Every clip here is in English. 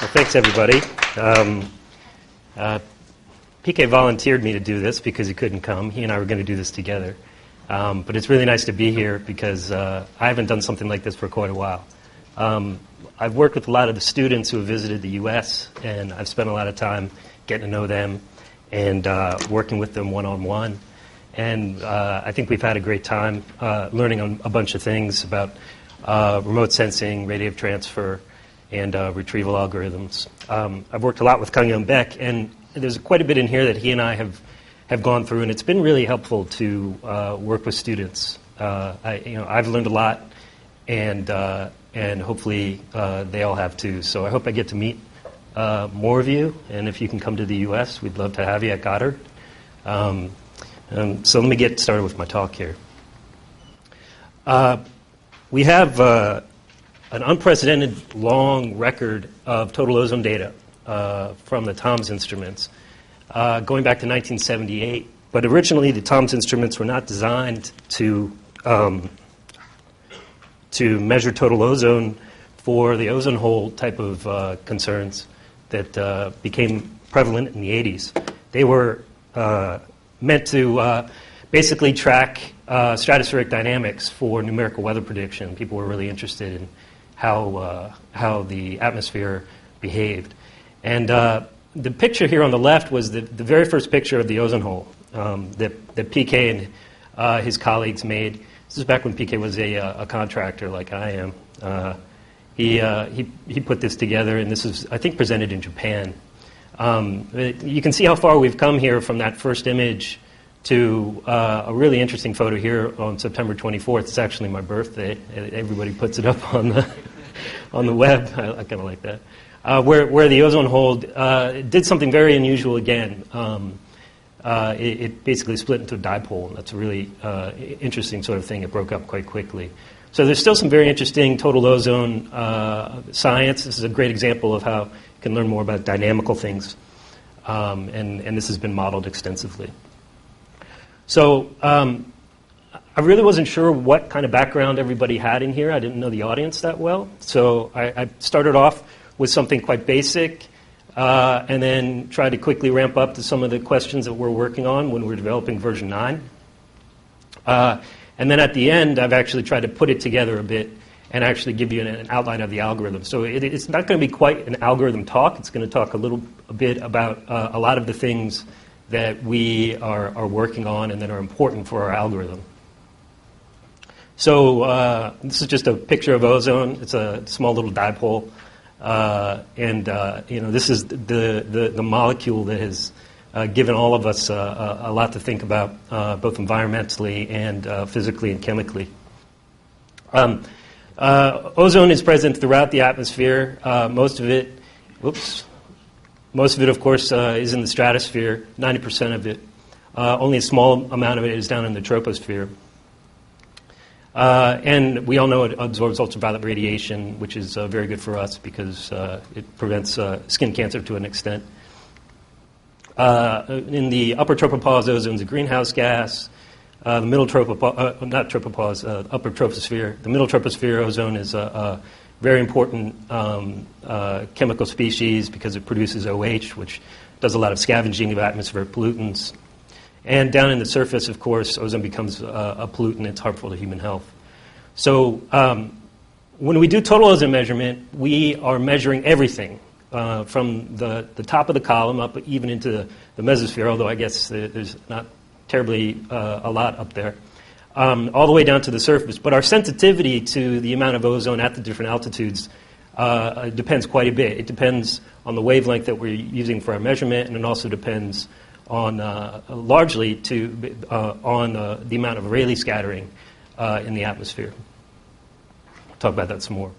Well, thanks, everybody. PK volunteered me to do this because he couldn't come. He and I were going to do this together. But it's really nice to be here because I haven't done something like this for quite a while. I've worked with a lot of the students who have visited the U.S., and I've spent a lot of time getting to know them and working with them one-on-one. And I think we've had a great time learning a bunch of things about remote sensing, radiative transfer, and retrieval algorithms. I've worked a lot with Kang-Young Baek, and there's quite a bit in here that he and I have gone through, and it's been really helpful to work with students. I've learned a lot, and hopefully they all have too. So I hope I get to meet more of you, and if you can come to the U.S., we'd love to have you at Goddard. So let me get started with my talk here. We have an unprecedented long record of total ozone data from the TOMS instruments going back to 1978. But originally, the TOMS instruments were not designed to measure total ozone for the ozone hole type of concerns that became prevalent in the 80s. They were meant to basically track stratospheric dynamics for numerical weather prediction. People were really interested in how the atmosphere behaved. And the picture here on the left was the very first picture of the ozone hole that PK and his colleagues made. This is back when PK was a contractor like I am. He put this together, and this is, I think, presented in Japan. You can see how far we've come here from that first image to a really interesting photo here on September 24th. It's actually my birthday. Everybody puts it up on the web. I kind of like that. Where the ozone hole did something very unusual again. It basically split into a dipole, and that's a really interesting sort of thing. It broke up quite quickly. So there's still some very interesting total ozone science. This is a great example of how you can learn more about dynamical things, and this has been modeled extensively. So I really wasn't sure what kind of background everybody had in here. I didn't know the audience that well. So I started off with something quite basic and then tried to quickly ramp up to some of the questions that we're working on when we're developing version 9. And then at the end, I've actually tried to put it together a bit and actually give you an outline of the algorithm. So it's not going to be quite an algorithm talk. It's going to talk a bit about a lot of the things that we are working on and that are important for our algorithm. So this is just a picture of ozone. It's a small little dipole. This is the molecule that has given all of us a lot to think about, both environmentally and physically and chemically. Ozone is present throughout the atmosphere. Most of it, of course, is in the stratosphere. 90% of it. Only a small amount of it is down in the troposphere. And we all know it absorbs ultraviolet radiation, which is very good for us because it prevents skin cancer to an extent. In the upper tropopause, ozone is a greenhouse gas. The middle upper troposphere. The middle troposphere ozone is a very important chemical species because it produces OH, which does a lot of scavenging of atmospheric pollutants. And down in the surface, of course, ozone becomes a pollutant. It's harmful to human health. So when we do total ozone measurement, we are measuring everything from the top of the column up even into the mesosphere, although I guess there's not terribly a lot up there, all the way down to the surface. But our sensitivity to the amount of ozone at the different altitudes depends quite a bit. It depends on the wavelength that we're using for our measurement, and it also depends on largely on the amount of Rayleigh scattering in the atmosphere. We'll talk about that some more.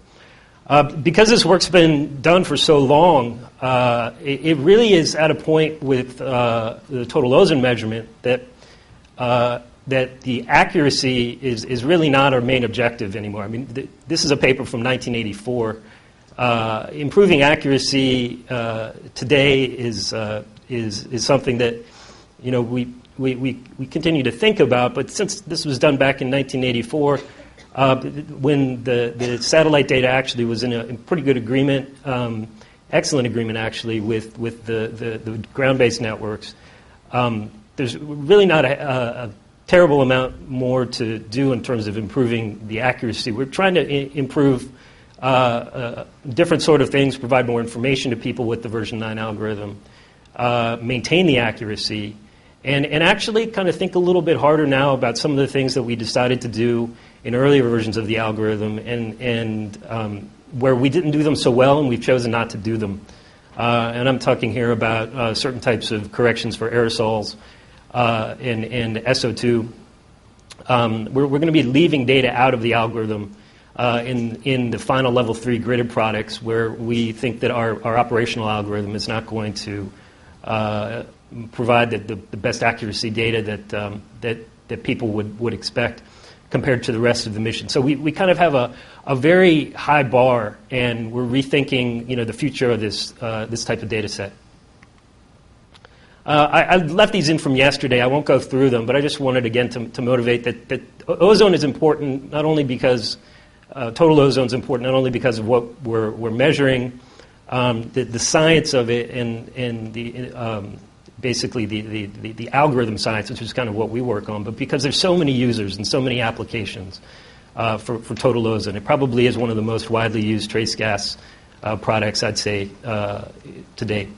Because this work's been done for so long, it really is at a point with the total ozone measurement that the accuracy is really not our main objective anymore. I mean, this is a paper from 1984. Improving accuracy today is something that we continue to think about. But since this was done back in 1984, when the satellite data actually was in pretty good agreement, excellent agreement, actually, with the ground-based networks. There's really not a terrible amount more to do in terms of improving the accuracy. We're trying to improve different sort of things, provide more information to people with the version 9 algorithm, maintain the accuracy, and actually kind of think a little bit harder now about some of the things that we decided to do in earlier versions of the algorithm and where we didn't do them so well and we've chosen not to do them. And I'm talking here about certain types of corrections for aerosols and SO2. We're going to be leaving data out of the algorithm in the final level 3 gridded products where we think that our operational algorithm is not going to provide the best accuracy data that people would expect compared to the rest of the mission. So we kind of have a very high bar, and we're rethinking the future of this type of data set. I left these in from yesterday. I won't go through them, but I just wanted again to motivate that ozone is important not only because total ozone is important not only because of what we're measuring, the science of it, and the basically the algorithm science, which is kind of what we work on, but because there's so many users and so many applications for total ozone. It probably is one of the most widely used trace gas products, I'd say, today.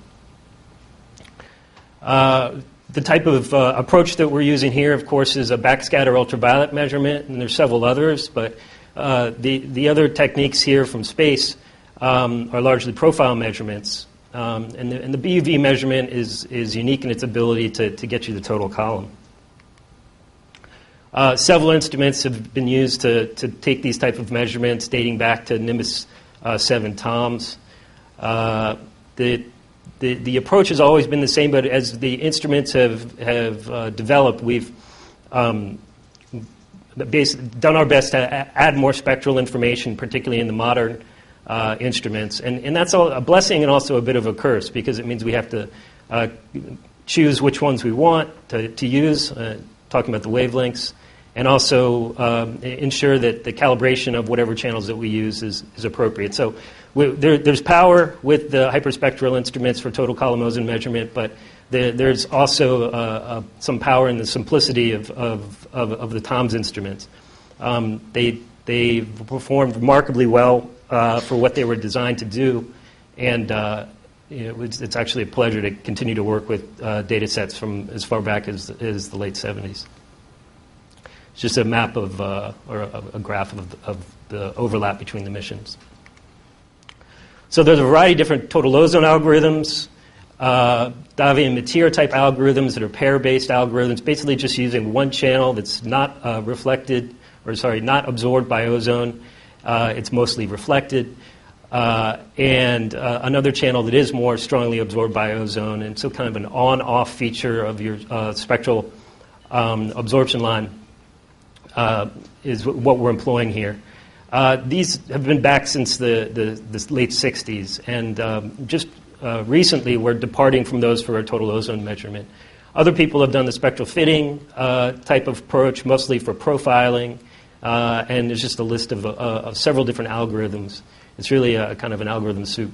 The type of approach that we're using here, of course, is a backscatter ultraviolet measurement, and there's several others, but the other techniques here from space are largely profile measurements. And the BUV measurement is unique in its ability to get you the total column. Several instruments have been used to take these type of measurements dating back to Nimbus 7 TOMS. The approach has always been the same, but as the instruments have developed, we've done our best to add more spectral information, particularly in the modern instruments. And that's a blessing and also a bit of a curse, because it means we have to choose which ones we want to use, talking about the wavelengths, and also ensure that the calibration of whatever channels that we use is appropriate. So there's power with the hyperspectral instruments for total column ozone measurement, but there's also some power in the simplicity of the TOMS instruments. They performed remarkably well for what they were designed to do, and it's actually a pleasure to continue to work with data sets from as far back as the late 70s. It's just a map of or a graph of the overlap between the missions. So there's a variety of different total ozone algorithms, Davy and Mateer type algorithms that are pair-based algorithms, basically just using one channel that's not not absorbed by ozone. It's mostly reflected, and another channel that is more strongly absorbed by ozone, and so kind of an on-off feature of your spectral absorption line is what we're employing here. These have been back since the late 60s, and just recently we're departing from those for our total ozone measurement. Other people have done the spectral fitting type of approach, mostly for profiling, and there's just a list of several different algorithms. It's really a kind of an algorithm soup.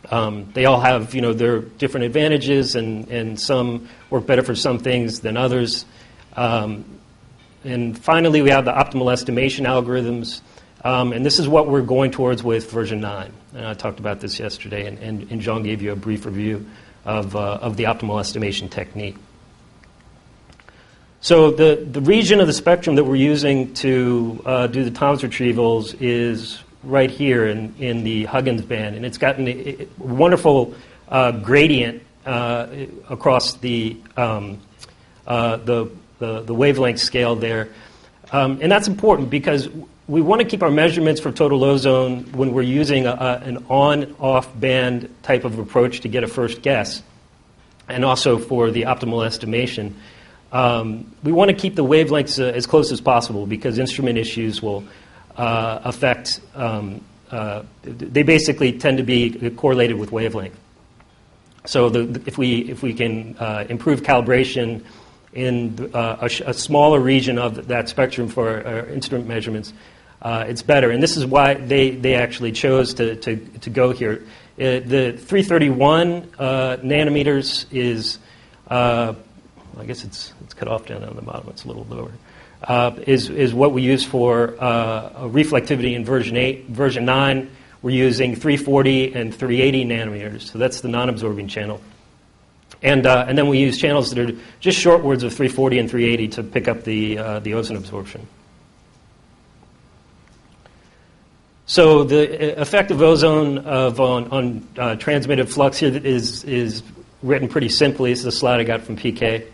They all have their different advantages, and some work better for some things than others. And finally, we have the optimal estimation algorithms, and this is what we're going towards with version 9. And I talked about this yesterday, and Jean gave you a brief review of the optimal estimation technique. So the region of the spectrum that we're using to do the TOMS retrievals is right here in the Huggins band, and it's gotten a wonderful gradient across the wavelength scale there. And that's important because we want to keep our measurements for total ozone when we're using an on-off band type of approach to get a first guess, and also for the optimal estimation. We want to keep the wavelengths as close as possible because instrument issues will affect, they basically tend to be correlated with wavelength. So if we can improve calibration in a smaller region of that spectrum for our instrument measurements, it's better. And this is why they actually chose to go here. The 331 nanometers is, I guess it's cut off down on the bottom. It's a little lower. Is what we use for reflectivity in version 8. Version 9, we're using 340 and 380 nanometers. So that's the non-absorbing channel. And then we use channels that are just shortwards of 340 and 380 to pick up the ozone absorption. So the effect of ozone on transmitted flux here is written pretty simply. This is a slide I got from PK.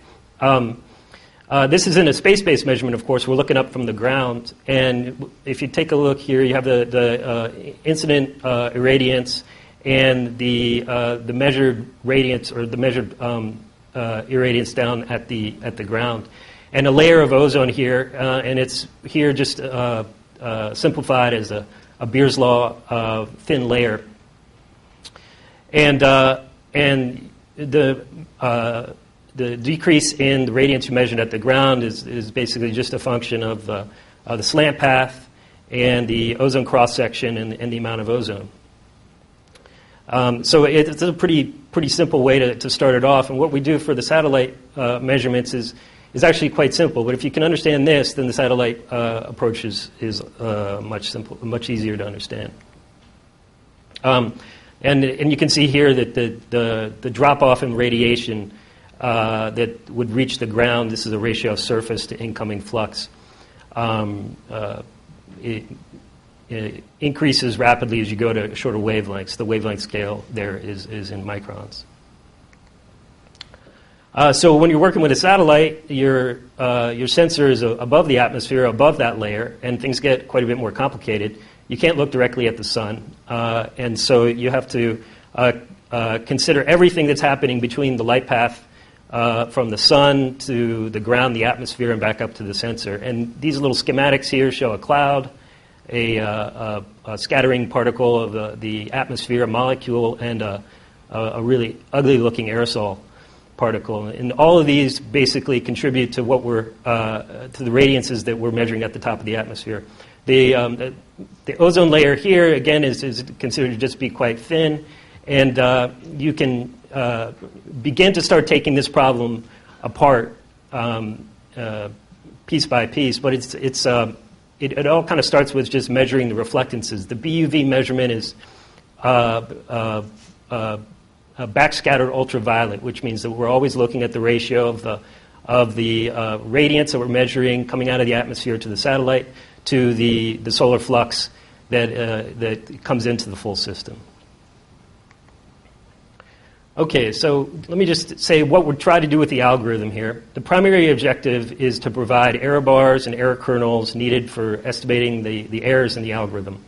This is in a space-based measurement, of course. We're looking up from the ground. And if you take a look here, you have the incident irradiance and the measured radiance, or the measured irradiance down at the ground. And a layer of ozone here, and it's here just simplified as a Beer's law thin layer. And the decrease in the radiance you measured at the ground is basically just a function of the slant path and the ozone cross-section and the amount of ozone. So it's a pretty simple way to start it off. And what we do for the satellite measurements is actually quite simple. But if you can understand this, then the satellite approach is much easier to understand. And you can see here that the drop-off in radiation that would reach the ground, this is a ratio of surface to incoming flux, it increases rapidly as you go to shorter wavelengths. The wavelength scale there is in microns. So when you're working with a satellite, your sensor is above the atmosphere, above that layer, and things get quite a bit more complicated. You can't look directly at the sun, and so you have to consider everything that's happening between the light path from the sun to the ground, the atmosphere, and back up to the sensor. And these little schematics here show a cloud, a scattering particle of the atmosphere, a molecule, and a really ugly-looking aerosol particle. And all of these basically contribute to what we're to the radiances that we're measuring at the top of the atmosphere. The ozone layer here, again, is considered to just be quite thin, and you can begin to start taking this problem apart piece by piece. But it all kind of starts with just measuring the reflectances. The BUV measurement is backscattered ultraviolet, which means that we're always looking at the ratio of the radiance that we're measuring coming out of the atmosphere to the satellite to the solar flux that comes into the full system. Okay, so let me just say what we're trying to do with the algorithm here. The primary objective is to provide error bars and error kernels needed for estimating the errors in the algorithm.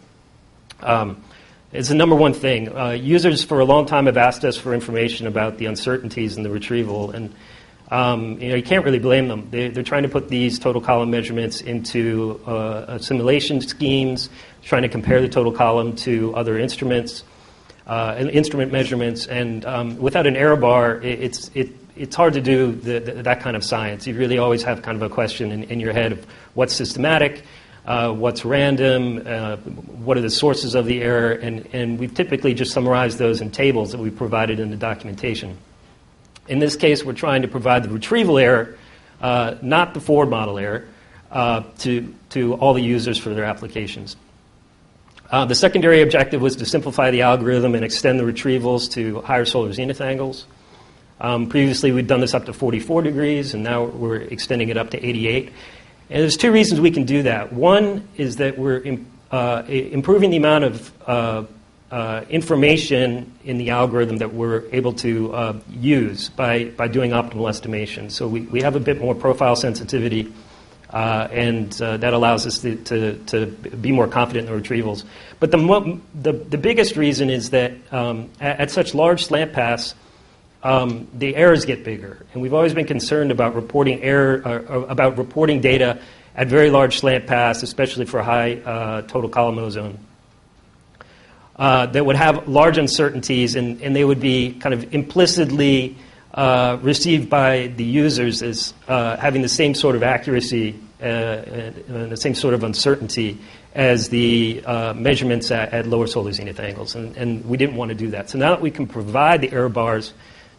It's the number one thing. Users for a long time have asked us for information about the uncertainties in the retrieval, and you can't really blame them. They're trying to put these total column measurements into simulation schemes, trying to compare the total column to other instruments. Instrument measurements, and without an error bar, it's hard to do that kind of science. You really always have kind of a question in your head of what's systematic, what's random, what are the sources of the error, and we've typically just summarized those in tables that we've provided in the documentation. In this case, we're trying to provide the retrieval error, not the forward model error, to all the users for their applications. The secondary objective was to simplify the algorithm and extend the retrievals to higher solar zenith angles. Previously, we'd done this up to 44 degrees, and now we're extending it up to 88. And there's two reasons we can do that. One is that we're improving the amount of information in the algorithm that we're able to use by doing optimal estimation. So we have a bit more profile sensitivity, and that allows us to be more confident in the retrievals. But the biggest reason is that at such large slant paths, the errors get bigger, and we've always been concerned about reporting about reporting data at very large slant paths, especially for high total column ozone, that would have large uncertainties, and they would be kind of implicitly received by the users as having the same sort of accuracy and the same sort of uncertainty as the measurements at lower solar zenith angles, and we didn't want to do that. So now that we can provide the error bars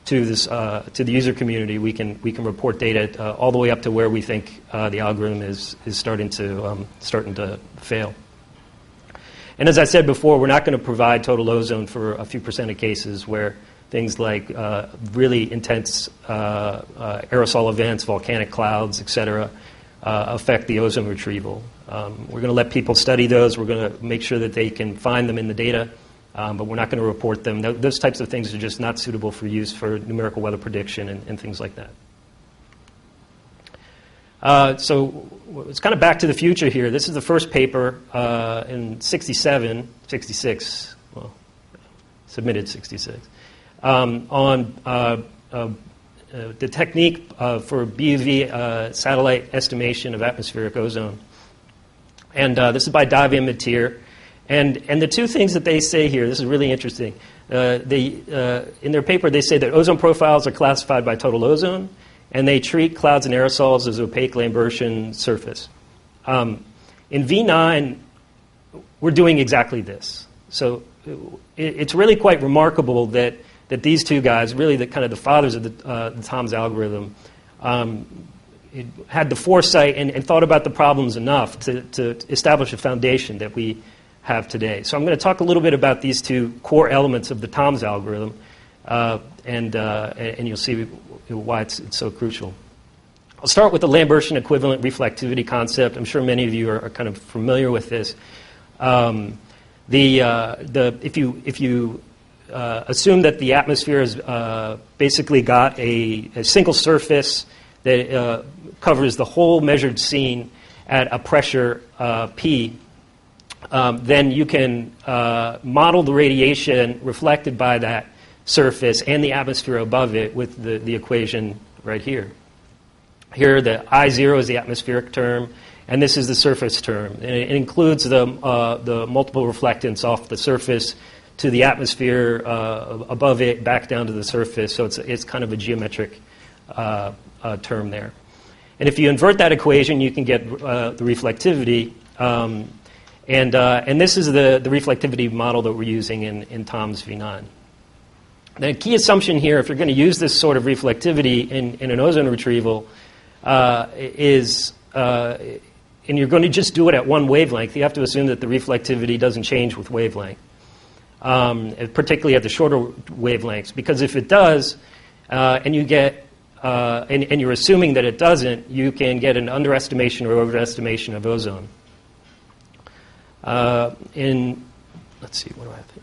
to the user community, we can report data all the way up to where we think the algorithm is starting to fail. And as I said before, we're not going to provide total ozone for a few percent of cases where things like really intense aerosol events, volcanic clouds, et cetera, affect the ozone retrieval. We're going to let people study those. We're going to make sure that they can find them in the data, but we're not going to report them. Those types of things are just not suitable for use for numerical weather prediction and things like that. So it's kind of back to the future here. This is the first paper in 66, well, submitted 66, on the technique for BUV satellite estimation of atmospheric ozone. And this is by Davy and Mateer. And the two things that they say here, this is really interesting. In their paper, they say that ozone profiles are classified by total ozone, and they treat clouds and aerosols as opaque Lambertian surface. In V9, we're doing exactly this. So it's really quite remarkable that these two guys, really the fathers of the Tom's algorithm, had the foresight and thought about the problems enough to establish a foundation that we have today. So I'm going to talk a little bit about these two core elements of the Tom's algorithm, and you'll see why it's so crucial. I'll start with the Lambertian equivalent reflectivity concept. I'm sure many of you are kind of familiar with this. If you assume that the atmosphere has basically got a single surface that covers the whole measured scene at a pressure P, then you can model the radiation reflected by that surface and the atmosphere above it with the equation right here. Here, the I0 is the atmospheric term, and this is the surface term. And it includes the multiple reflectance off the surface to the atmosphere above it, back down to the surface. So it's kind of a geometric term there. And if you invert that equation, you can get the reflectivity. And this is the reflectivity model that we're using in Tom's V9. The key assumption here, if you're going to use this sort of reflectivity in an ozone retrieval, is, and you're going to just do it at one wavelength, you have to assume that the reflectivity doesn't change with wavelength, particularly at the shorter wavelengths. Because if it does, and you get, and you're assuming that it doesn't, you can get an underestimation or overestimation of ozone. Let's see, what do I have here?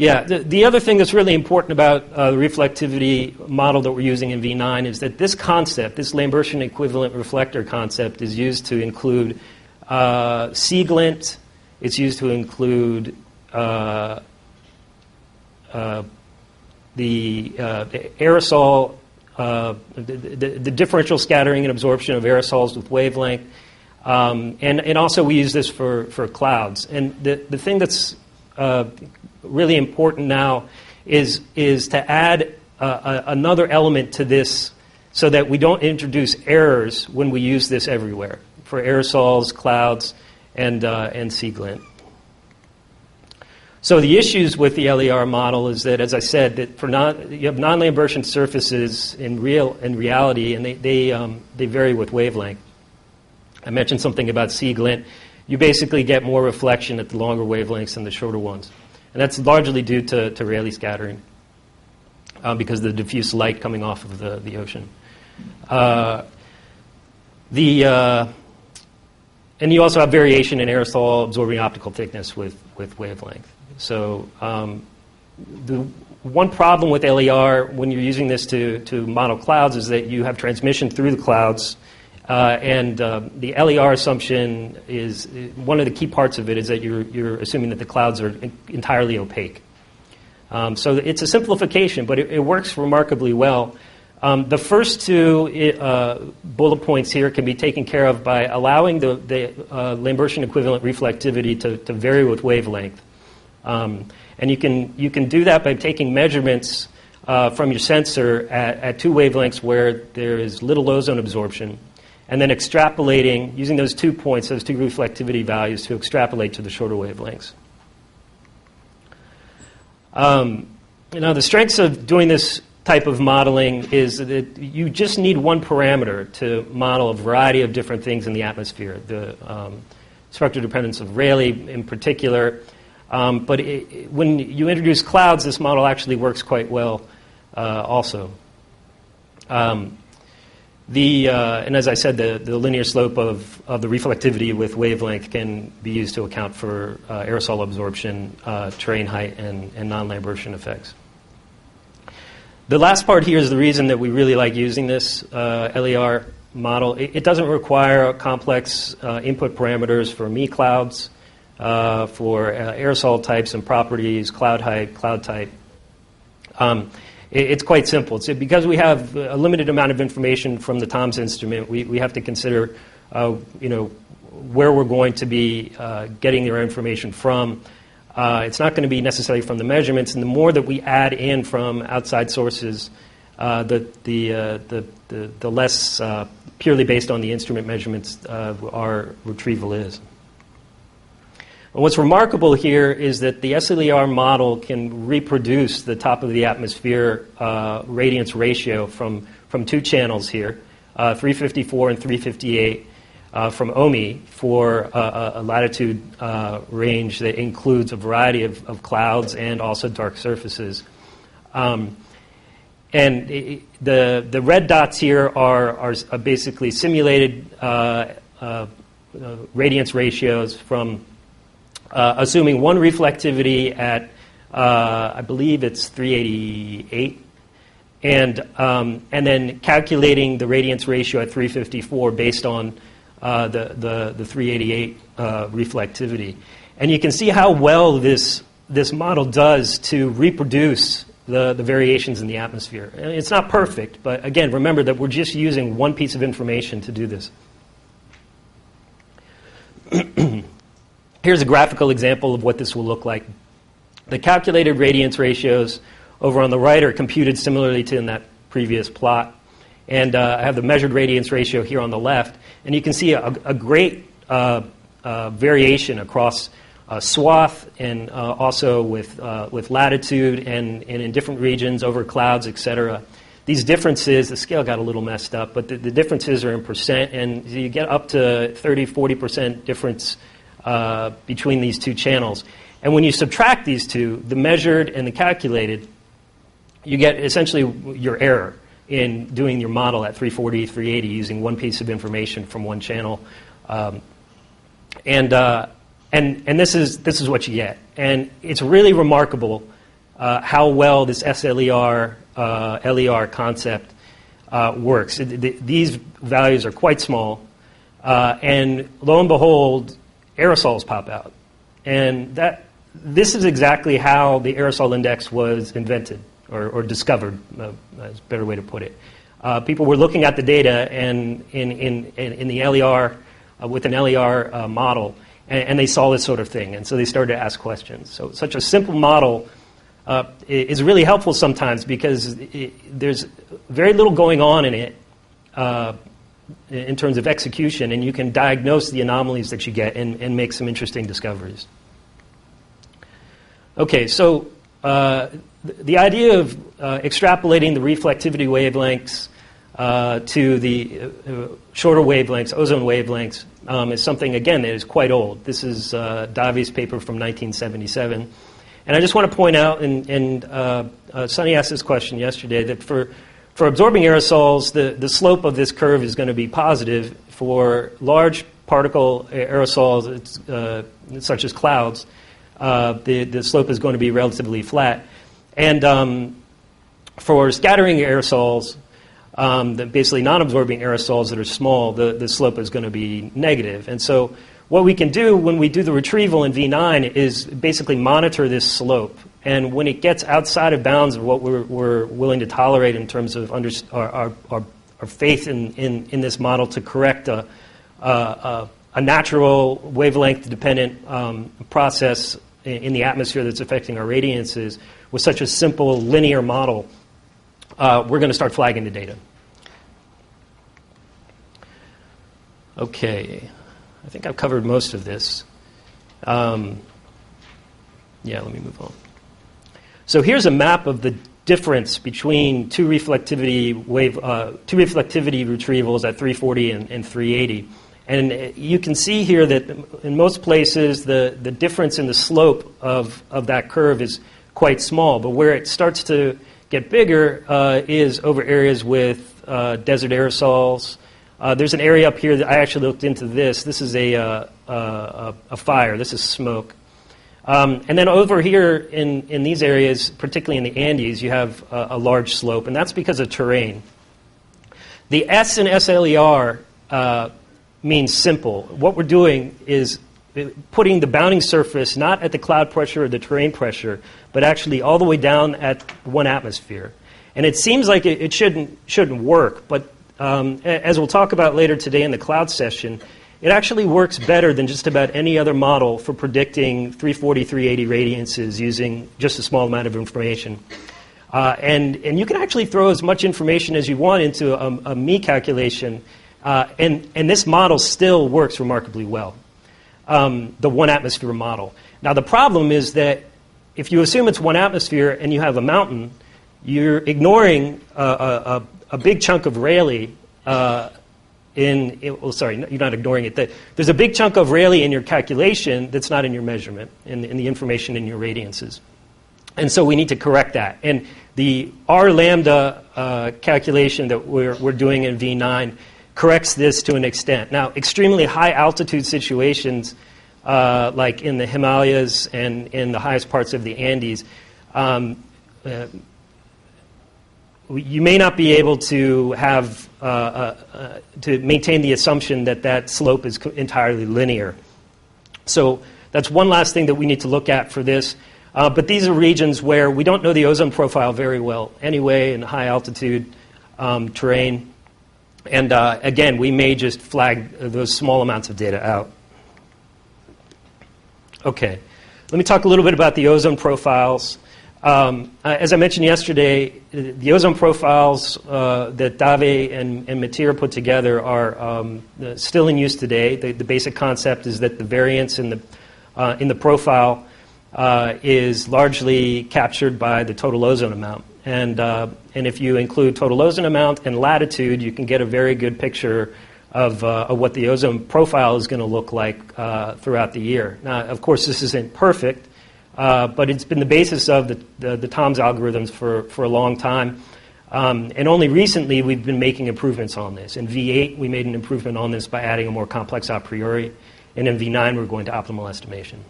Yeah, the other thing that's really important about the reflectivity model that we're using in V9 is that this concept, this Lambertian equivalent reflector concept, is used to include sea glint. It's used to include the aerosol, the differential scattering and absorption of aerosols with wavelength. And also we use this for clouds. And the thing that's really important now is to add another element to this so that we don't introduce errors when we use this everywhere for aerosols, clouds, and sea glint. So the issues with the LER model is that, as I said, that you have non-Lambertian surfaces in reality, and they vary with wavelength. I mentioned something about sea glint. You basically get more reflection at the longer wavelengths than the shorter ones. And that's largely due to Rayleigh scattering because of the diffuse light coming off of the ocean. And you also have variation in aerosol absorbing optical thickness with wavelength. So the one problem with LER when you're using this to model clouds is that you have transmission through the clouds. And the LER assumption is one of the key parts of it is that you're assuming that the clouds are entirely opaque. So it's a simplification, but it works remarkably well. The first two bullet points here can be taken care of by allowing the Lambertian equivalent reflectivity to vary with wavelength. And you can do that by taking measurements from your sensor at two wavelengths where there is little ozone absorption. and then extrapolating, using those 2 points, those 2 reflectivity values, to extrapolate to the shorter wavelengths. The strengths of doing this type of modeling is that you just need one parameter to model a variety of different things in the atmosphere. The spectral dependence of Rayleigh in particular. But when you introduce clouds, this model actually works quite well also. And as I said, the linear slope of the reflectivity with wavelength can be used to account for aerosol absorption, terrain height, and non-Lambertian effects. The last part here is the reason that we really like using this LER model. It doesn't require complex input parameters for me clouds, for aerosol types and properties, cloud height, cloud type. It's quite simple. Because we have a limited amount of information from the TOMS instrument, we have to consider where we're going to be getting our information from. It's not going to be necessarily from the measurements, and the more that we add in from outside sources, the less purely based on the instrument measurements our retrieval is. And what's remarkable here is that the SLER model can reproduce the top of the atmosphere radiance ratio from 2 channels here, 354 and 358, from OMI for a latitude range that includes a variety of clouds and also dark surfaces. And the red dots here are basically simulated radiance ratios from assuming one reflectivity at, I believe it's 388, and then calculating the radiance ratio at 354 based on the 388 reflectivity. And you can see how well this model does to reproduce the variations in the atmosphere. And it's not perfect, but again, remember that we're just using one piece of information to do this. Here's a graphical example of what this will look like. The calculated radiance ratios over on the right are computed similarly to in that previous plot. And I have the measured radiance ratio here on the left. And you can see a great variation across swath and also with latitude and in different regions over clouds, etc. These differences, the scale got a little messed up, but the differences are in percent. And you get up to 30-40% difference between these 2 channels. And when you subtract these 2, the measured and the calculated, you get essentially your error in doing your model at 340, 380 using one piece of information from one channel. And this is what you get. And it's really remarkable how well this SLER LER concept works. These values are quite small, and lo and behold, aerosols pop out. And this is exactly how the aerosol index was invented or discovered, is a better way to put it. People were looking at the data and in the LER, with an LER model, and they saw this sort of thing. And so they started to ask questions. So such a simple model is really helpful sometimes because there's very little going on in it in terms of execution, and you can diagnose the anomalies that you get and make some interesting discoveries. Okay, so the idea of extrapolating the reflectivity wavelengths to the shorter wavelengths, ozone wavelengths, is something, again, that is quite old. This is Davi's paper from 1977. And I just want to point out, and Sunny asked this question yesterday, that for absorbing aerosols, the slope of this curve is going to be positive. For large particle aerosols, such as clouds, the slope is going to be relatively flat. And for scattering aerosols, basically non-absorbing aerosols that are small, the slope is going to be negative. And so what we can do when we do the retrieval in V9 is basically monitor this slope. And when it gets outside of bounds of what we're willing to tolerate in terms of our faith in this model to correct a natural wavelength-dependent process in the atmosphere that's affecting our radiances, with such a simple linear model, we're going to start flagging the data. Okay, I think I've covered most of this. Yeah, let me move on. So here's a map of the difference between two reflectivity retrievals at 340 and 380. And you can see here that in most places the difference in the slope of that curve is quite small, but where it starts to get bigger is over areas with desert aerosols. There's an area up here that I actually looked into this. This is a fire. This is smoke. And then over here in these areas, particularly in the Andes, you have a large slope, and that's because of terrain. The S in SLER means simple. What we're doing is putting the bounding surface not at the cloud pressure or the terrain pressure, but actually all the way down at 1 atmosphere. And it seems like it shouldn't work, but as we'll talk about later today in the cloud session, it actually works better than just about any other model for predicting 340, 380 radiances using just a small amount of information. And you can actually throw as much information as you want into a me calculation, and this model still works remarkably well, the 1 atmosphere model. Now the problem is that if you assume it's 1 atmosphere and you have a mountain, you're ignoring a big chunk of Rayleigh sorry, you're not ignoring it. There's a big chunk of Rayleigh in your calculation that's not in your measurement, in the information in your radiances. And so we need to correct that. And the R lambda calculation that we're doing in V9 corrects this to an extent. Now, extremely high altitude situations, like in the Himalayas and in the highest parts of the Andes, you may not be able to have to maintain the assumption that slope is entirely linear. So that's one last thing that we need to look at for this. But these are regions where we don't know the ozone profile very well anyway in high altitude terrain. And again, we may just flag those small amounts of data out. Okay, let me talk a little bit about the ozone profiles. As I mentioned yesterday, the ozone profiles that Dave and Matir put together are still in use today. The basic concept is that the variance in the profile is largely captured by the total ozone amount. And if you include total ozone amount and latitude, you can get a very good picture of what the ozone profile is going to look like throughout the year. Now, of course, this isn't perfect, but it's been the basis of the TOMS algorithms for a long time. And only recently we've been making improvements on this. In V8, we made an improvement on this by adding a more complex a priori. And in V9, we're going to optimal estimation.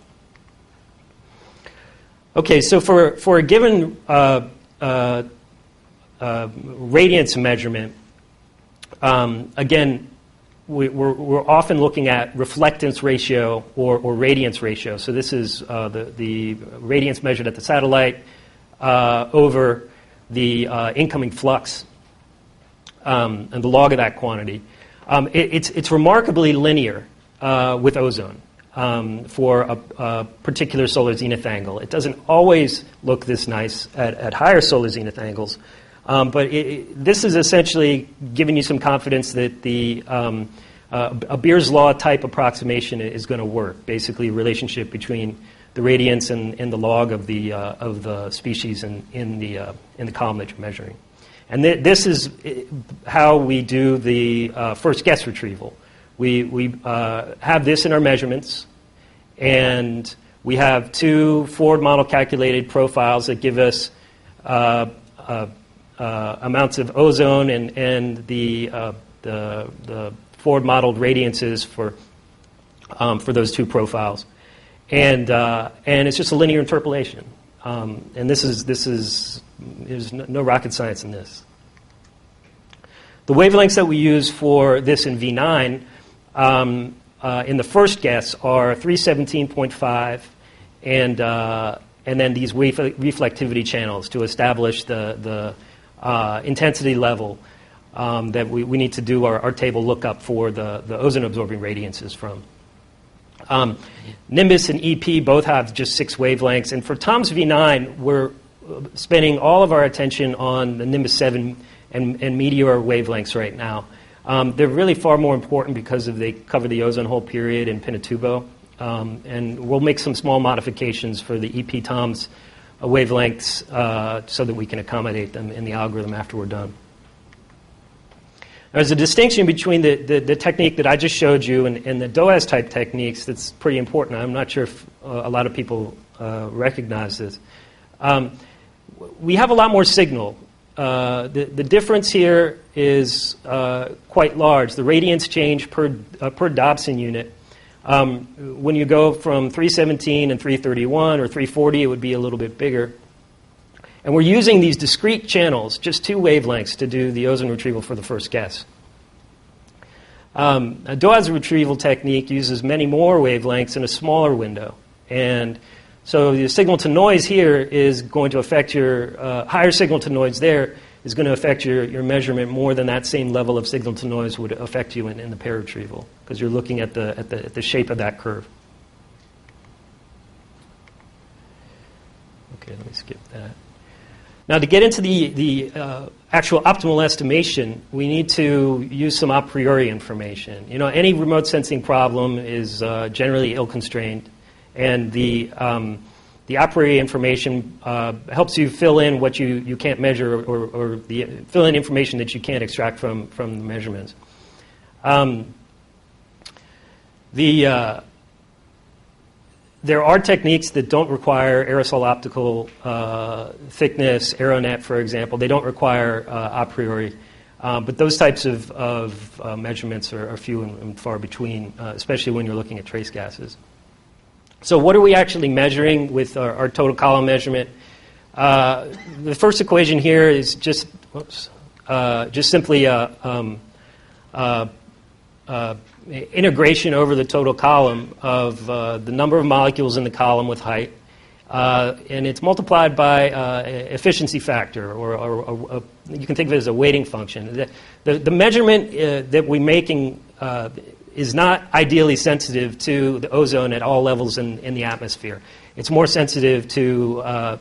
Okay, so for a given radiance measurement, again, we're often looking at reflectance ratio or radiance ratio. So this is the radiance measured at the satellite over the incoming flux and the log of that quantity. It's remarkably linear with ozone for a particular solar zenith angle. It doesn't always look this nice at higher solar zenith angles. But this is essentially giving you some confidence that a Beer's law type approximation is going to work. Basically, a relationship between the radiance and the log of the species in the column that you're measuring. And this is how we do the first guess retrieval. We have this in our measurements, and we have two forward model calculated profiles that give us amounts of ozone and the forward modeled radiances for those two profiles, and it's just a linear interpolation. And there's no rocket science in this. The wavelengths that we use for this in V9 in the first guess are 317.5 and then these reflectivity channels to establish the intensity level that we need to do our table lookup for the ozone absorbing radiances from. Nimbus and EP both have just 6 wavelengths, and for TOMS V9 we're spending all of our attention on the Nimbus 7 and Meteor wavelengths right now. They're really far more important because they cover the ozone hole period in Pinatubo. And we'll make some small modifications for the EP-TOMS wavelengths so that we can accommodate them in the algorithm after we're done. There's a distinction between the technique that I just showed you and the DOAS type techniques that's pretty important. I'm not sure if a lot of people recognize this. We have a lot more signal. The difference here is quite large. The radiance change per Dobson unit. When you go from 317 and 331 or 340, it would be a little bit bigger. And we're using these discrete channels, just 2 wavelengths, to do the ozone retrieval for the first guess. A DOAS retrieval technique uses many more wavelengths in a smaller window. And so the signal-to-noise here is going to affect your higher signal-to-noise there is going to affect your measurement more than that same level of signal-to-noise would affect you in the pair retrieval, because you're looking at the shape of that curve. Okay, let me skip that. Now, to get into the actual optimal estimation, we need to use some a priori information. You know, any remote sensing problem is generally ill-constrained, and the a priori information helps you fill in what you can't measure, or fill in information that you can't extract from the measurements. There are techniques that don't require aerosol optical thickness, AeroNet, for example. They don't require a priori. But those types of measurements are few and far between, especially when you're looking at trace gases. So what are we actually measuring with our total column measurement? The first equation here is just simply integration over the total column of the number of molecules in the column with height, and it's multiplied by efficiency factor, or you can think of it as a weighting function. The measurement that we're making is not ideally sensitive to the ozone at all levels in the atmosphere. It's more sensitive to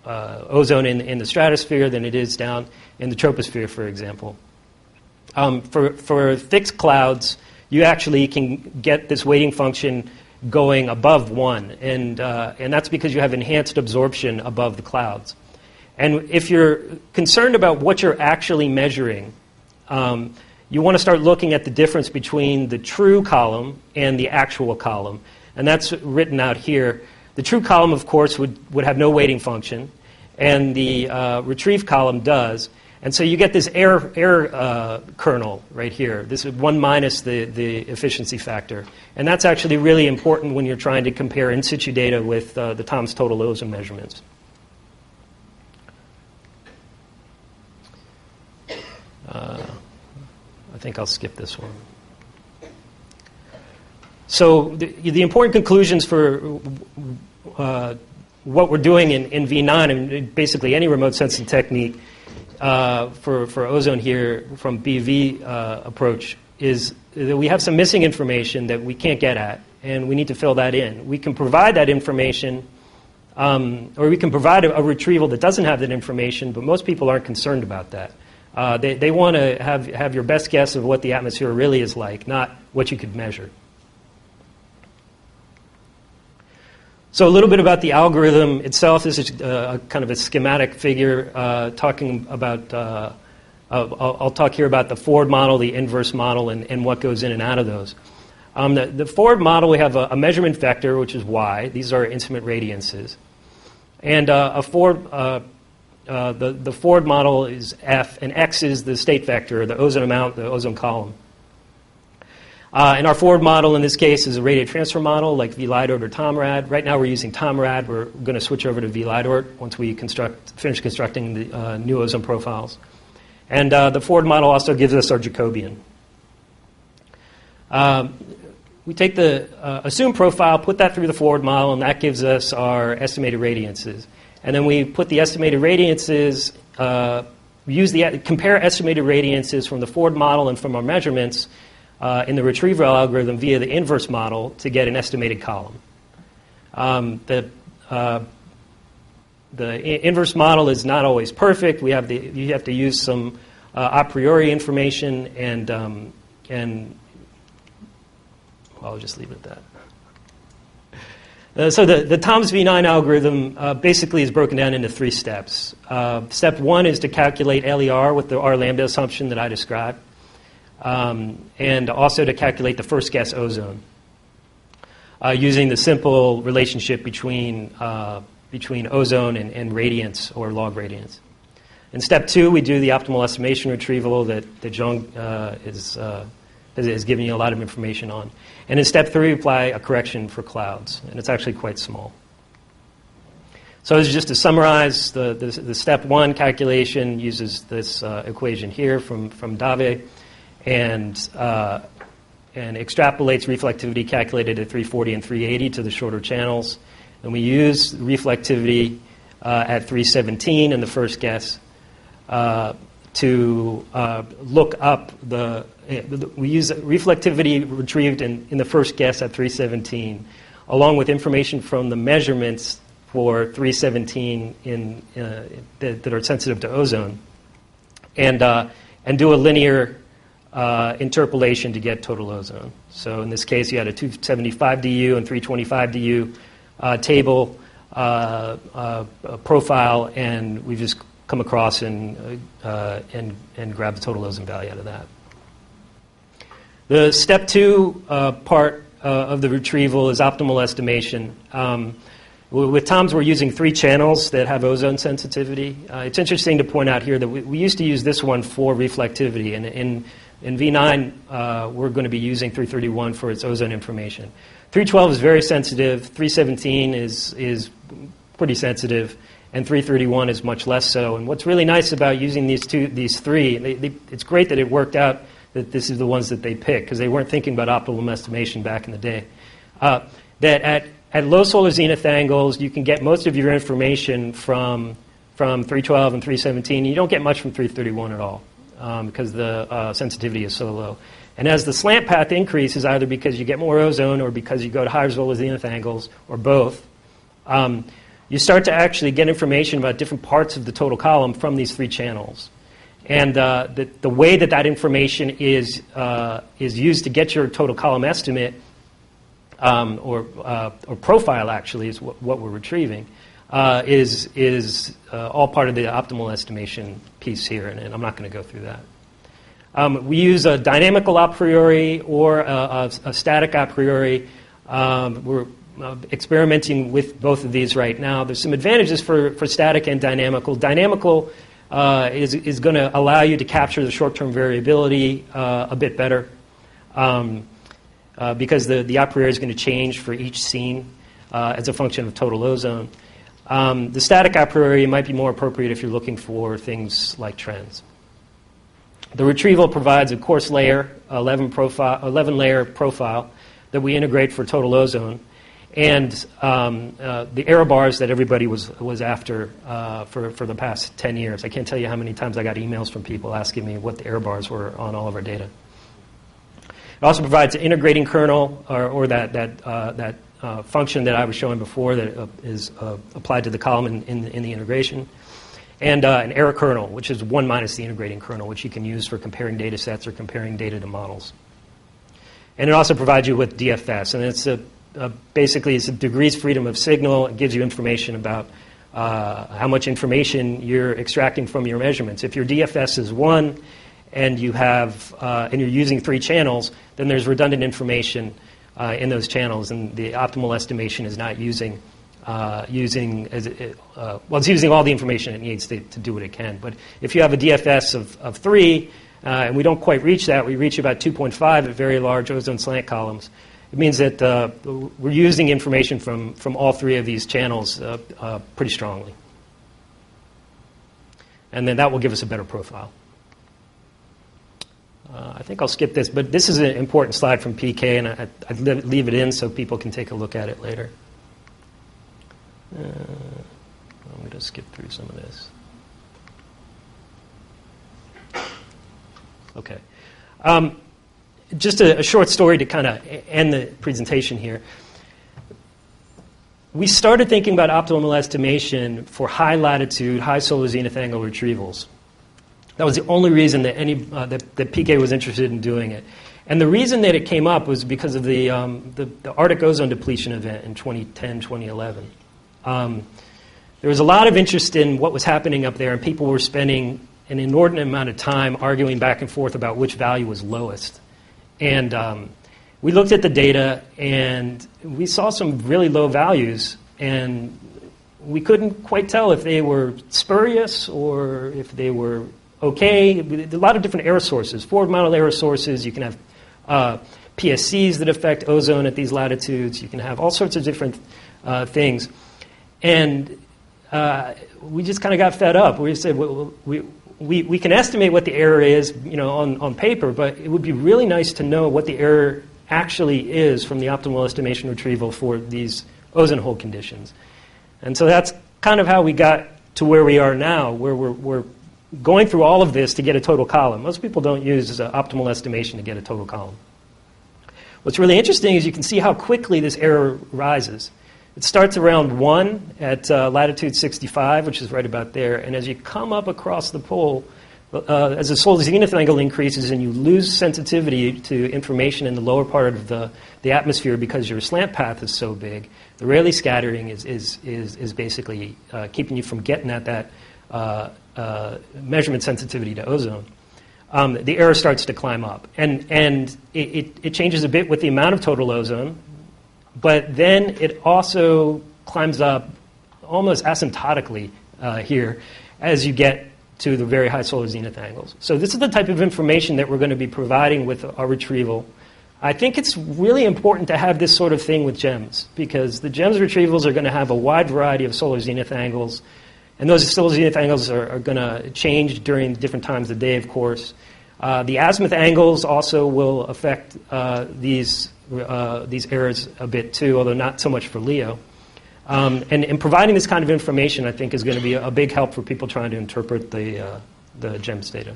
ozone in the stratosphere than it is down in the troposphere, for example. For fixed clouds, you actually can get this weighting function going above 1, and that's because you have enhanced absorption above the clouds. And if you're concerned about what you're actually measuring, you want to start looking at the difference between the true column and the actual column, and that's written out here. The true column, of course, would have no weighting function, and the retrieve column does. And so you get this error kernel right here. This is 1 minus the efficiency factor. And that's actually really important when you're trying to compare in situ data with the TOMS total ozone measurements. I think I'll skip this one. So the important conclusions for what we're doing in V9, and basically any remote sensing technique, for ozone here from BV approach, is that we have some missing information that we can't get at, and we need to fill that in. We can provide that information, or we can provide a retrieval that doesn't have that information, but most people aren't concerned about that. They want to have your best guess of what the atmosphere really is like, not what you could measure. So a little bit about the algorithm itself. This is kind of a schematic figure talking about, I'll talk here about the forward model, the inverse model, and what goes in and out of those. The forward model, we have a measurement vector, which is y. These are instrument radiances. And the forward model is f, and x is the state vector, the ozone amount, the ozone column. And our forward model in this case is a radiated transfer model like VLIDORT or TOMRAD. Right now we're using TOMRAD. We're going to switch over to VLIDORT once we finish constructing the new ozone profiles. And the forward model also gives us our Jacobian. We take the assumed profile, put that through the forward model, and that gives us our estimated radiances. And then we put the estimated radiances, compare estimated radiances from the forward model and from our measurements in the retrieval algorithm via the inverse model to get an estimated column. The inverse model is not always perfect. You have to use some a priori information, and well, I'll just leave it at that. So the Tom's V9 algorithm basically is broken down into 3 steps. Step 1 is to calculate LER with the R lambda assumption that I described, and also to calculate the first guess ozone using the simple relationship between ozone and radiance or log radiance. In step 2, we do the optimal estimation retrieval that Jean is giving you a lot of information on. And in step 3, we apply a correction for clouds, and it's actually quite small. So this is just to summarize, the step 1 calculation uses this equation here from Dave, and extrapolates reflectivity calculated at 340 and 380 to the shorter channels. And we use reflectivity at 317 in the first guess to look up we use reflectivity retrieved in the first guess at 317, along with information from the measurements for 317 that are sensitive to ozone, and do a linear interpolation to get total ozone. So in this case, you had a 275 DU and 325 DU table profile, and we've just come across and grab the total ozone value out of that. The step 2 part of the retrieval is optimal estimation. With TOMS, we're using 3 channels that have ozone sensitivity. It's interesting to point out here that we used to use this one for reflectivity, and in V9, we're going to be using 331 for its ozone information. 312 is very sensitive, 317 is pretty sensitive, and 331 is much less so. And what's really nice about using these 3, it's great that it worked out that this is the ones that they picked, because they weren't thinking about optimum estimation back in the day. That at low solar zenith angles, you can get most of your information from 312 and 317. You don't get much from 331 at all, because the sensitivity is so low. And as the slant path increases, either because you get more ozone or because you go to higher solar zenith angles, or both, you start to actually get information about different parts of the total column from these 3 channels. And the way that information is used to get your total column estimate, or profile actually, is what we're retrieving, is all part of the optimal estimation piece here, and I'm not going to go through that. We use a dynamical a priori or a static a priori. We're experimenting with both of these right now. There's some advantages for static and dynamical. Dynamical is going to allow you to capture the short-term variability a bit better, because the a priori is going to change for each scene as a function of total ozone. The static a priori might be more appropriate if you're looking for things like trends. The retrieval provides a coarse layer, 11-layer profile that we integrate for total ozone, and the error bars that everybody was after for the past 10 years. I can't tell you how many times I got emails from people asking me what the error bars were on all of our data. It also provides an integrating kernel, or that function that I was showing before that is applied to the column in the integration, and an error kernel, which is 1 minus the integrating kernel, which you can use for comparing data sets or comparing data to models. And it also provides you with DFS, and it's basically it's a degrees freedom of signal. It gives you information about how much information you're extracting from your measurements. If your DFS is 1 and you have and you're using 3 channels, then there's redundant information in those channels, and the optimal estimation is not using it's using all the information it needs to do what it can. But if you have a DFS of 3 and we don't quite reach that, we reach about 2.5 at very large ozone slant columns. It means that we're using information from all 3 of these channels pretty strongly. And then that will give us a better profile. I think I'll skip this, but this is an important slide from PK, and I'd leave it in so people can take a look at it later. I'm going to skip through some of this. Okay. Just a short story to kind of end the presentation here. We started thinking about optimal estimation for high latitude, high solar zenith angle retrievals That was the only reason that that PK was interested in doing it. And the reason that it came up was because of the Arctic ozone depletion event in 2010, 2011. There was a lot of interest in what was happening up there, and people were spending an inordinate amount of time arguing back and forth about which value was lowest. And we looked at the data, and we saw some really low values, and we couldn't quite tell if they were spurious or if they were okay. A lot of different error sources, forward model error sources. You can have PSCs that affect ozone at these latitudes. You can have all sorts of different things. And we just kind of got fed up. We said, well, we can estimate what the error is, on paper, but it would be really nice to know what the error actually is from the optimal estimation retrieval for these ozone hole conditions. And so that's kind of how we got to where we are now, where we're going through all of this to get a total column. Most people don't use optimal estimation to get a total column. What's really interesting is you can see how quickly this error rises. It starts around 1 at latitude 65, which is right about there, and as you come up across the pole, as the solar zenith angle increases and you lose sensitivity to information in the lower part of the atmosphere because your slant path is so big, the Rayleigh scattering is basically keeping you from getting at that measurement sensitivity to ozone. The error starts to climb up. And it changes a bit with the amount of total ozone, but then it also climbs up almost asymptotically here as you get to the very high solar zenith angles. So this is the type of information that we're going to be providing with our retrieval. I think it's really important to have this sort of thing with GEMS, because the GEMS retrievals are going to have a wide variety of solar zenith angles, and those solar zenith angles are going to change during different times of the day, of course. The azimuth angles also will affect these errors a bit too, although not so much for LEO. And providing this kind of information, I think, is going to be a big help for people trying to interpret the GEMS data.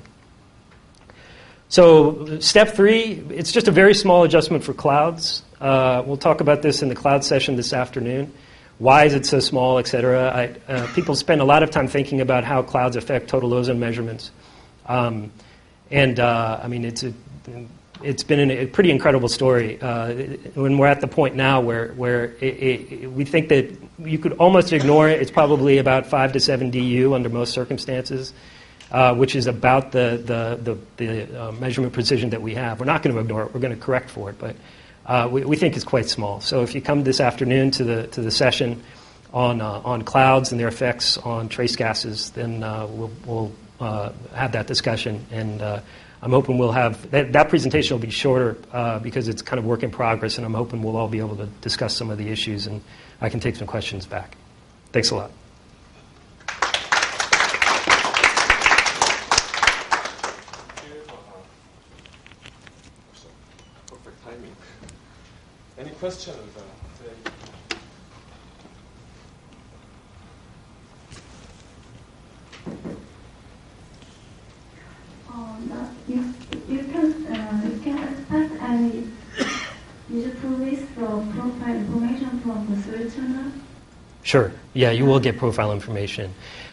So step 3, it's just a very small adjustment for clouds. We'll talk about this in the cloud session this afternoon. Why is it so small, et cetera? People spend a lot of time thinking about how clouds affect total ozone measurements. I mean, it's been a pretty incredible story. When we're at the point now where we think that you could almost ignore it. It's probably about 5 to 7 DU under most circumstances, which is about the measurement precision that we have. We're not going to ignore it. We're going to correct for it, but we think it's quite small. So if you come this afternoon to the session on clouds and their effects on trace gases, then we'll have that discussion, and I'm hoping we'll have that presentation will be shorter because it's kind of work in progress, and I'm hoping we'll all be able to discuss some of the issues, and I can take some questions back. Thanks a lot. Perfect timing. Any questions today? You can expect any useful list from profile information from the third channel? Sure. Yeah, you will get profile information.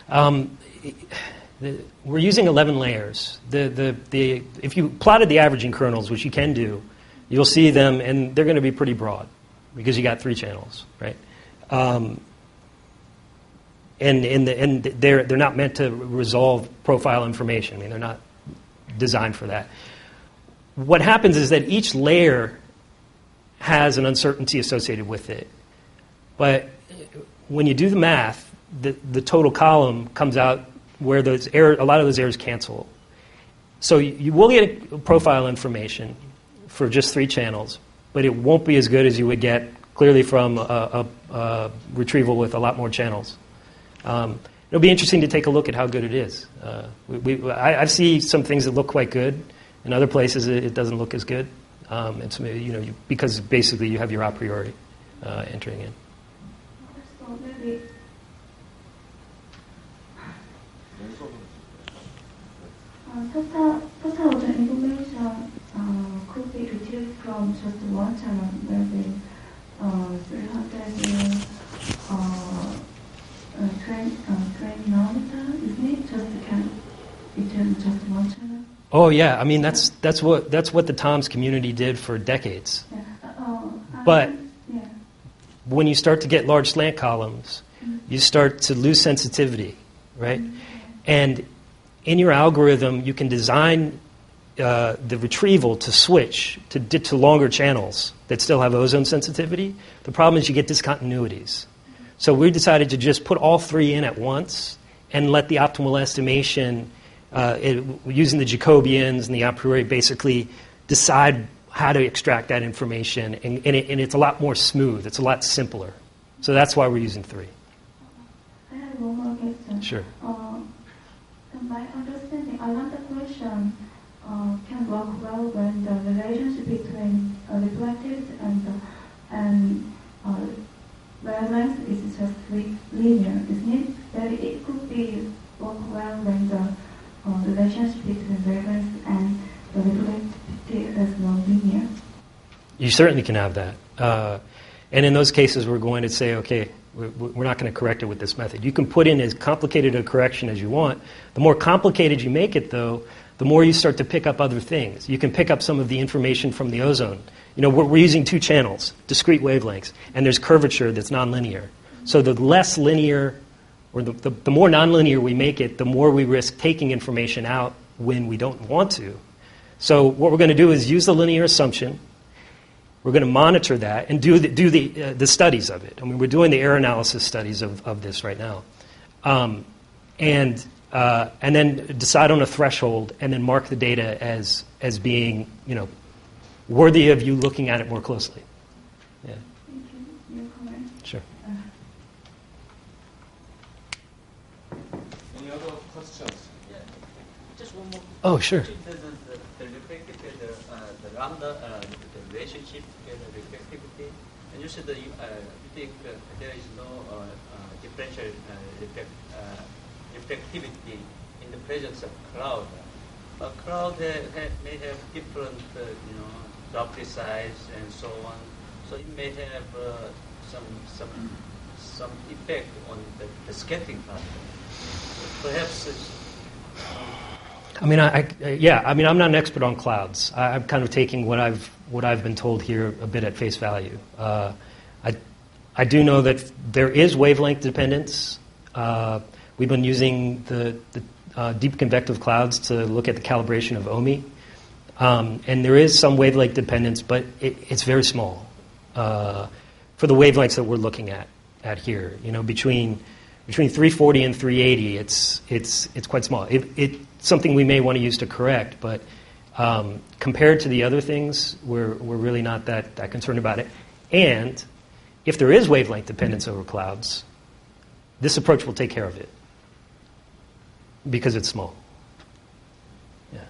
We're using 11 layers. If you plotted the averaging kernels, which you can do, you'll see them, and they're going to be pretty broad because you got 3 channels, right? And they're not meant to resolve profile information. I mean, they're not designed for that. What happens is that each layer has an uncertainty associated with it. But when you do the math, the total column comes out where a lot of those errors cancel. So you will get profile information for just 3 channels, but it won't be as good as you would get clearly from a retrieval with a lot more channels. It'll be interesting to take a look at how good it is. I see some things that look quite good. In other places, it doesn't look as good. It's because basically you have your a priori entering in. So maybe total ozone information could be retrieved from just one channel, maybe 320 nanometer, isn't it? Just can between just one channel? Oh yeah, I mean that's what the TOMS community did for decades. Yeah. But yeah. when you start to get large slant columns, you start to lose sensitivity, right? And in your algorithm, you can design the retrieval to switch to longer channels that still have ozone sensitivity. The problem is you get discontinuities. So we decided to just put all three in at once and let the optimal estimation, using the Jacobians and the a priori, basically decide how to extract that information. And it's a lot more smooth. It's a lot simpler. So that's why we're using three. I have one more question. Sure. In my understanding, I want the question can work well when the relationship between reflected and wavelength is just linear, isn't it? That it could be work well when the relationship between wavelength and the reflected is non-linear. You certainly can have that. And in those cases, we're going to say, okay, we're not going to correct it with this method. You can put in as complicated a correction as you want. The more complicated you make it, though, the more you start to pick up other things. You can pick up some of the information from the ozone. You know, we're using two channels, discrete wavelengths, and there's curvature that's nonlinear. So the less linear, or the more nonlinear we make it, the more we risk taking information out when we don't want to. So what we're going to do is use the linear assumption. We're going to monitor that and do the studies of it. I mean, we're doing the error analysis studies of this right now. And then decide on a threshold and then mark the data as being, you know, worthy of you looking at it more closely. Yeah. Thank you. Your comment? Sure. Any other questions? Yeah, just one more. Oh, sure. The reflective, the lambda, the relationship with the reflectivity, and you said that you think there is no differential reflectivity in the presence of cloud. A cloud may have different, droplet size and so on. So it may have some effect on the scattering pattern. Perhaps. I mean, I'm not an expert on clouds. I'm kind of taking what I've been told here a bit at face value. I do know that there is wavelength dependence. We've been using the deep convective clouds to look at the calibration of OMI. And there is some wavelength dependence, but it's very small for the wavelengths that we're looking at here. You know, between 340 and 380, it's quite small. It's something we may want to use to correct, but compared to the other things, we're really not that concerned about it. And if there is wavelength dependence over clouds, this approach will take care of it because it's small. Yeah.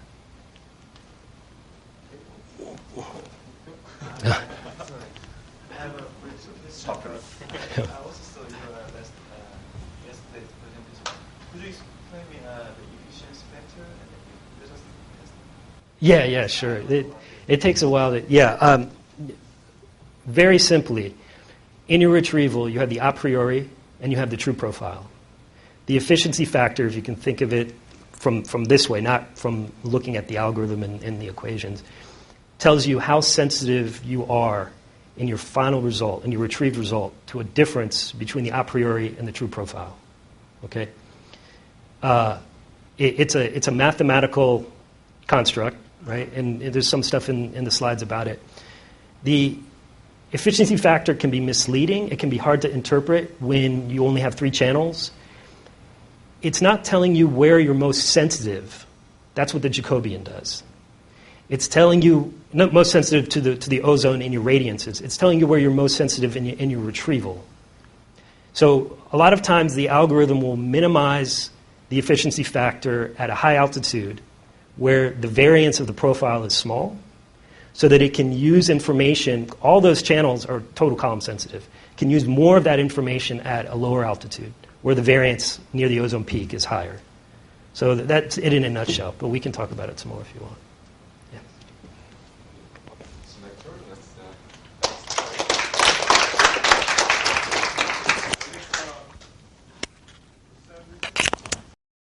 I have a this chapter. I also saw your yesterday's presentation. Could you explain me the efficiency factor and the resistance test? Yeah, sure. It takes a while to, very simply, in your retrieval, you have the a priori and you have the true profile. The efficiency factor, if you can think of it from this way, not from looking at the algorithm and the equations, tells you how sensitive you are in your final result, in your retrieved result, to a difference between the a priori and the true profile. Okay? It's a mathematical construct, right? And there's some stuff in the slides about it. The efficiency factor can be misleading. It can be hard to interpret when you only have three channels. It's not telling you where you're most sensitive. That's what the Jacobian does. It's telling you not most sensitive to the ozone in your radiances. It's telling you where you're most sensitive in your retrieval. So a lot of times the algorithm will minimize the efficiency factor at a high altitude where the variance of the profile is small, so that it can use information. All those channels are total column sensitive. Can use more of that information at a lower altitude where the variance near the ozone peak is higher. So that's it in a nutshell, but we can talk about it some more if you want. Yeah. So my turn. Let's